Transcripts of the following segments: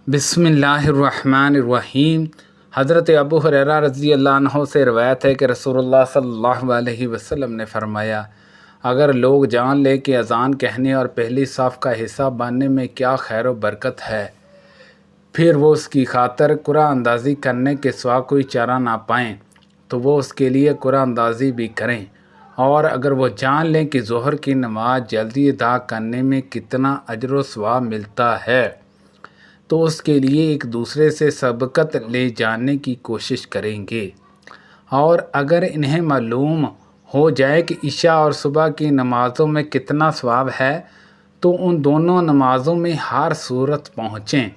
बिस्मिल्लाहिर्रहमानिर्रहीम। हज़रत अबू हुरैरा रज़ी अल्लाह अन्हु से रवायत है कि रसूलुल्लाह सल्लल्लाहु अलैहि वसल्लम ने फरमाया, अगर लोग जान ले कि अज़ान कहने और पहली साफ़ का हिस्सा बनने में क्या खैर व बरकत है, फिर वो उसकी खातर कुरान अंदाज़ी करने के सिवा कोई चारा ना पाएँ तो वो उसके लिए कुरान अंदाज़ी भी करें। और अगर वो जान लें कि ज़ोहर की नमाज जल्दी अदा करने में कितना अजर व सवाब मिलता है तो उसके लिए एक दूसरे से सबकत ले जाने की कोशिश करेंगे। और अगर इन्हें मालूम हो जाए कि इशा और सुबह की नमाज़ों में कितना सवाब है तो उन दोनों नमाज़ों में हर सूरत पहुँचें,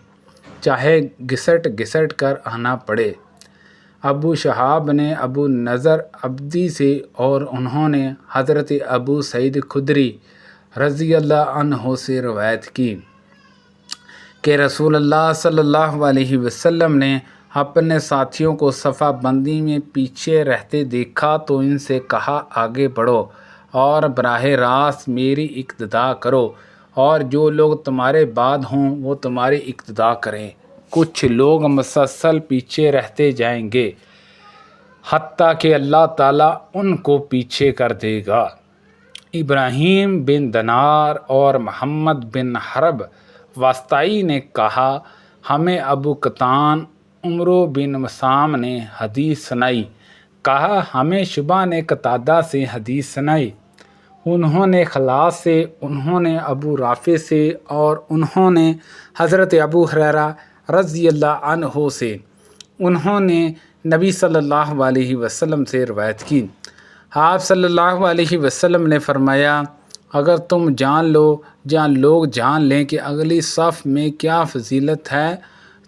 चाहे घिसट घिसट कर आना पड़े। अबू शहाब ने अबू नज़र अब्दी से और उन्होंने हज़रत अबू सईद खुदरी रज़ी अल्लाह अन्हु से रवायत की कि रसूलुल्लाह सल्लल्लाहु अलैहि वसल्लम ने अपने साथियों को सफ़ा बंदी में पीछे रहते देखा तो इनसे कहा, आगे बढ़ो और बराह रास्त मेरी इक्तदा करो, और जो लोग तुम्हारे बाद हों वो तुम्हारी इक्तदा करें। कुछ लोग मुसलसल पीछे रहते जाएंगे हत्ता कि अल्लाह ताला उनको पीछे कर देगा। इब्राहीम बिन दनार और मोहम्मद बिन हरब वास्ताई ने कहा, हमें अबू कतान उमरो बिन मसाम ने हदीस सुनाई। कहा, हमें शुबा ने कतादा से हदीस सुनाई। उन्होंने खलास से, उन्होंने अबू राफ़े से और उन्होंने हज़रत अबू हुरैरा रज़ी अल्लाह अन्हु से, उन्होंने नबी सल्लल्लाहु अलैहि वसल्लम से रवायत की। आप सल्लल्लाहु अलैहि वसल्लम ने फरमाया, अगर तुम जान लो या लोग जान लें कि अगली सफ़ में क्या फजीलत है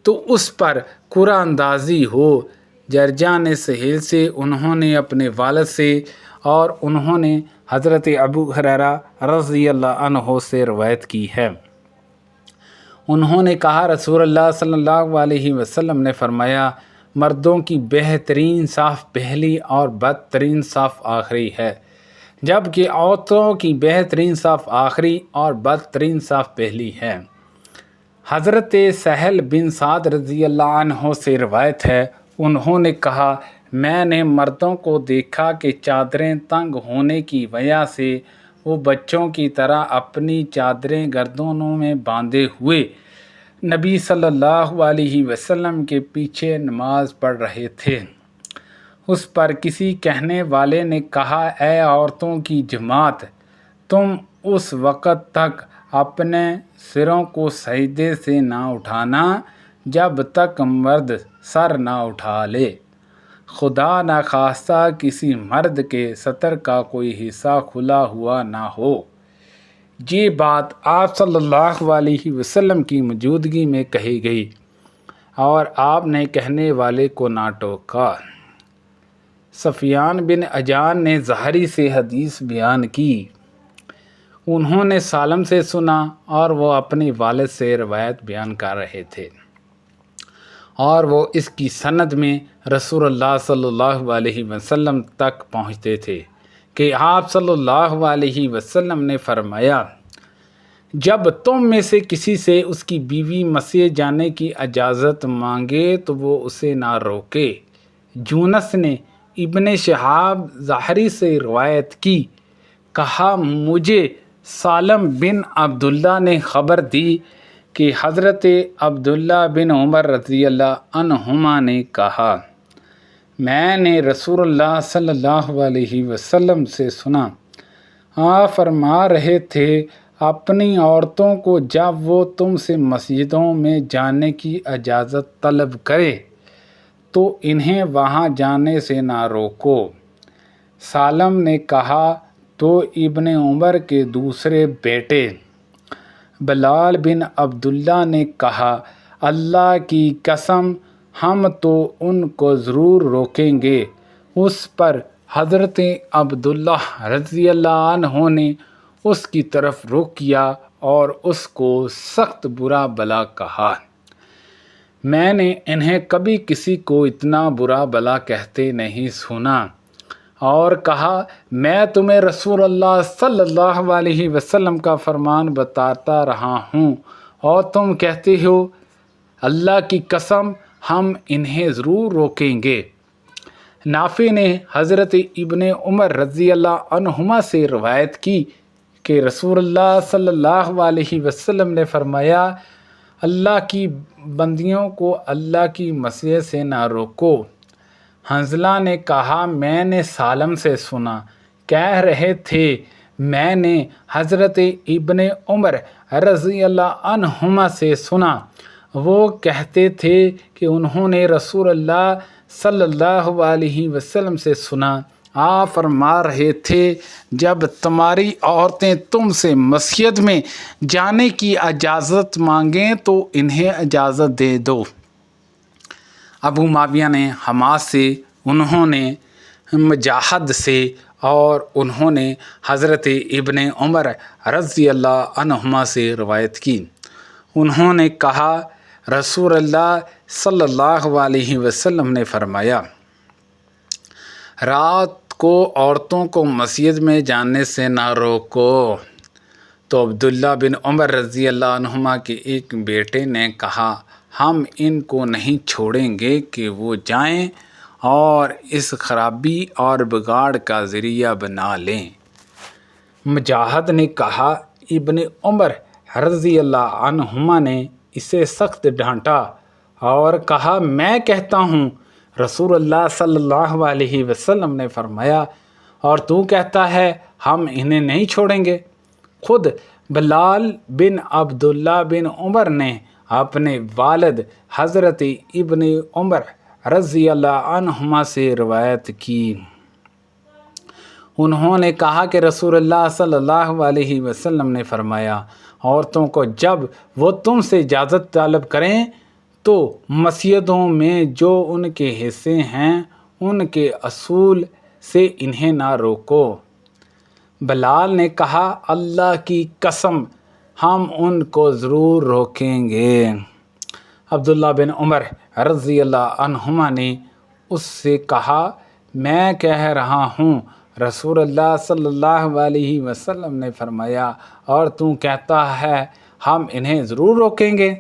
तो उस पर कुरान अंदाज़ी हो। जरजा ने सहेल से, उन्होंने अपने वालिद से और उन्होंने हज़रत अबू हुरैरा रज़ी अल्लाह अन्हु से रवायत की है। उन्होंने कहा, रसूलुल्लाह सल्लल्लाहु अलैहि वसल्लम ने फरमाया, मर्दों की बेहतरीन साफ़ पहली और बदतरीन साफ़ आखिरी है, जबकि औरतों की बेहतरीन साफ़ आखिरी और बदतरीन साफ़ पहली है। हज़रत सहल बिन साद रज़ी अल्लाह अन्हु से रवायत है, उन्होंने कहा, मैंने मर्दों को देखा कि चादरें तंग होने की वजह से वो बच्चों की तरह अपनी चादरें गर्दनों में बांधे हुए नबी सल्लल्लाहु अलैहि वसल्लम के पीछे नमाज पढ़ रहे थे। उस पर किसी कहने वाले ने कहा, ऐ औरतों की जमात, तुम उस वक़्त तक अपने सिरों को सजदे से ना उठाना जब तक मर्द सर ना उठा ले, खुदा न खास्ता किसी मर्द के सतर का कोई हिस्सा खुला हुआ ना हो। ये बात आप सल्लल्लाहु अलैहि वसल्लम की मौजूदगी में कही गई और आपने कहने वाले को ना टोका। सफियान बिन अजान ने ज़हरी से हदीस बयान की। उन्होंने सालम से सुना और वो अपने वालिद से रवायत बयान कर रहे थे और वो इसकी सनद में रसूलुल्लाह सल्लल्लाहु अलैहि वसल्लम तक पहुँचते थे कि आप सल्लल्लाहु अलैहि वसल्लम ने फरमाया, जब तुम में से किसी से उसकी बीवी मस्जिद जाने की इजाज़त मांगे तो वो उसे ना रोके। यूनस ने इब्ने शहाब ज़हरी से रवायत की, कहा, मुझे सालम बिन अब्दुल्ला ने ख़बर दी कि हज़रत अब्दुल्ला बिन उमर रज़ी अल्लाह अन्हुमा ने कहा, मैंने रसूलुल्लाह सल्लल्लाहु अलैहि वसल्लम से सुना, आप फरमा रहे थे, अपनी औरतों को जब वो तुमसे मस्जिदों में जाने की इजाज़त तलब करे तो इन्हें वहाँ जाने से ना रोको। सालम ने कहा, तो इब्ने उमर के दूसरे बेटे बिलाल बिन अब्दुल्ला ने कहा, अल्लाह की कसम, हम तो उनको ज़रूर रोकेंगे। उस पर हज़रत अब्दुल्ला रज़ी अल्लाह अन्हु ने उसकी तरफ रुख किया और उसको सख्त बुरा भला कहा। मैंने इन्हें कभी किसी को इतना बुरा भला कहते नहीं सुना और कहा, मैं तुम्हें रसूलुल्लाह सल्लल्लाहु अलैहि वसल्लम का फरमान बताता रहा हूँ और तुम कहते हो अल्लाह की कसम हम इन्हें ज़रूर रोकेंगे। नाफे ने हज़रत इब्ने उमर रज़ी अल्लाह अन्हुमा से रवायत की कि रसूलुल्लाह सल्लल्लाहु अलैहि वसल्लम ने फरमाया, अल्लाह की बंदियों को अल्लाह की मस्जिद से ना रोको। हंज़ला ने कहा, मैंने सालम से सुना, कह रहे थे मैंने हज़रत इब्ने उमर रज़ी अल्लाह अन्हुमा से सुना, वो कहते थे कि उन्होंने रसूलुल्लाह सल्लल्लाहु अलैहि वसल्लम से सुना, आप फरमा रहे थे, जब तुम्हारी औरतें तुमसे मस्जिद में जाने की इजाज़त मांगें तो इन्हें इजाज़त दे दो। अबू माविया ने हमास से, उन्होंने मुजाहिद से और उन्होंने हज़रत इब्ने उमर रज़ी अल्लाह अन्हुमा से रवायत की। उन्होंने कहा, रसूलुल्लाह सल्लल्लाहु अलैहि वसल्लम ने फरमाया, रात को औरतों को मस्जिद में जाने से ना रोको। तो अब्दुल्ला बिन उमर रज़ी अल्लाह अन्हुमा के एक बेटे ने कहा, हम इनको नहीं छोड़ेंगे कि वो जाएं और इस खराबी और बिगाड़ का ज़रिया बना लें। मुजाहिद ने कहा, इब्ने उमर रज़ी अल्लाह अन्हुमा ने इसे सख्त डांटा और कहा, मैं कहता हूँ रसूलुल्लाह सल्लल्लाहु अलैहि वसल्लम ने फरमाया और तू कहता है हम इन्हें नहीं छोड़ेंगे। खुद बिलाल बिन अब्दुल्ला बिन उमर ने अपने वालिद हज़रत इब्ने उमर रज़ी अल्लाह अन्हुमा से रवायत की। उन्होंने कहा कि रसूलुल्लाह सल्लल्लाहु अलैहि वसल्लम ने फरमाया, औरतों को जब वो तुमसे इजाज़त तलब करें तो मस्जिदों में जो उनके हिस्से हैं उनके असूल से इन्हें ना रोको। बिलाल ने कहा, अल्लाह की कसम हम उनको ज़रूर रोकेंगे। अब्दुल्ला बिन उमर रज़ी अल्लाह अन्हुमा ने उससे कहा, मैं कह रहा हूँ रसूलुल्लाह सल्लल्लाहु अलैहि वसल्लम ने फरमाया और तू कहता है हम इन्हें ज़रूर रोकेंगे।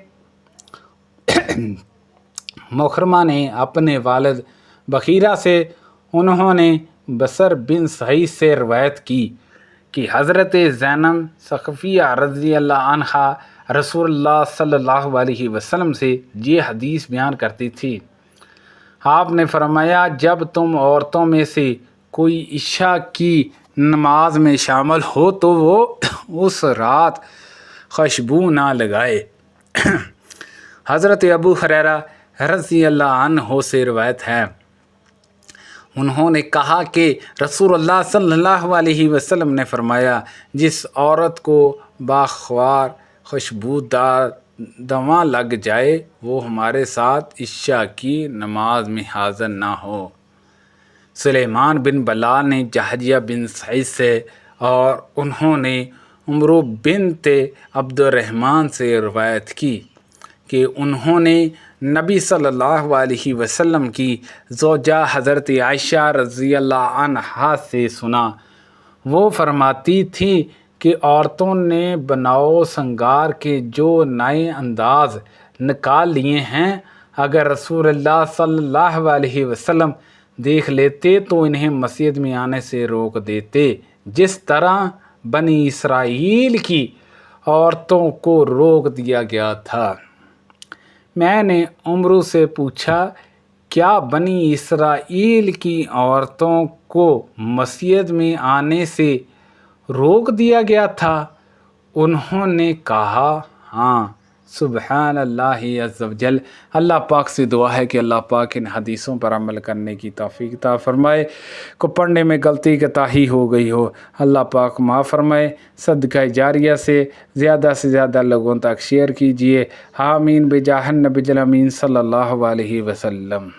मुखरमा ने अपने वालिद बखीरा से, उन्होंने बसर बिन सईद से रवायत की कि हज़रत ज़ैनब सक़फ़िया रज़ी अल्लाह अन्हा रसूलुल्लाह सल्लल्लाहु अलैहि वसल्लम से ये हदीस बयान करती थी। आपने फरमाया, जब तुम औरतों में से कोई इशा की नमाज में शामिल हो तो वो उस रात खुशबू ना लगाए। हज़रत अबू हुरैरा रज़ी अल्लाह अन्हु से रवायत है, उन्होंने कहा कि रसूलुल्लाह सल्लल्लाहु अलैहि वसल्लम ने फरमाया, जिस औरत को बाख्वार खुशबूदार दवा लग जाए वो हमारे साथ इशा की नमाज में हाज़िर ना हो। सुलेमान बिन बलाल ने जहजिया बिन सईद से और उन्होंने उमरू बिनते अब्दुर्रहमान से रवायत की कि उन्होंने नबी सल्लल्लाहु अलैहि वसल्लम की ज़ौजा हज़रत आयशा रज़ी अल्लाह अन्हा से सुना। वो फरमाती थी कि औरतों ने बनाओ संगार के जो नए अंदाज निकाल लिए हैं, अगर रसूलुल्लाह सल्लल्लाहु अलैहि वसल्लम देख लेते तो इन्हें मस्जिद में आने से रोक देते, जिस तरह बनी इसराइल की औरतों को रोक दिया गया था। मैंने उमरू से पूछा, क्या बनी इसराइल की औरतों को मस्जिद में आने से रोक दिया गया था? उन्होंने कहा, हाँ। सुबहान अल्लाह अज़्ज़ वजल। अल्लाह पाक से दुआ है कि अल्लाह पाक इन हदीसों पर अमल करने की तौफ़ीक़ अता फ़रमाए। को पढ़ने में गलती कताही हो गई हो अल्लाह पाक माफ़ फ़रमाए। सदका जारिया से ज़्यादा लोगों तक शेयर कीजिए। आमीन बिजाहन नबी अमीन सल्लल्लाहु अलैहि वसल्लम।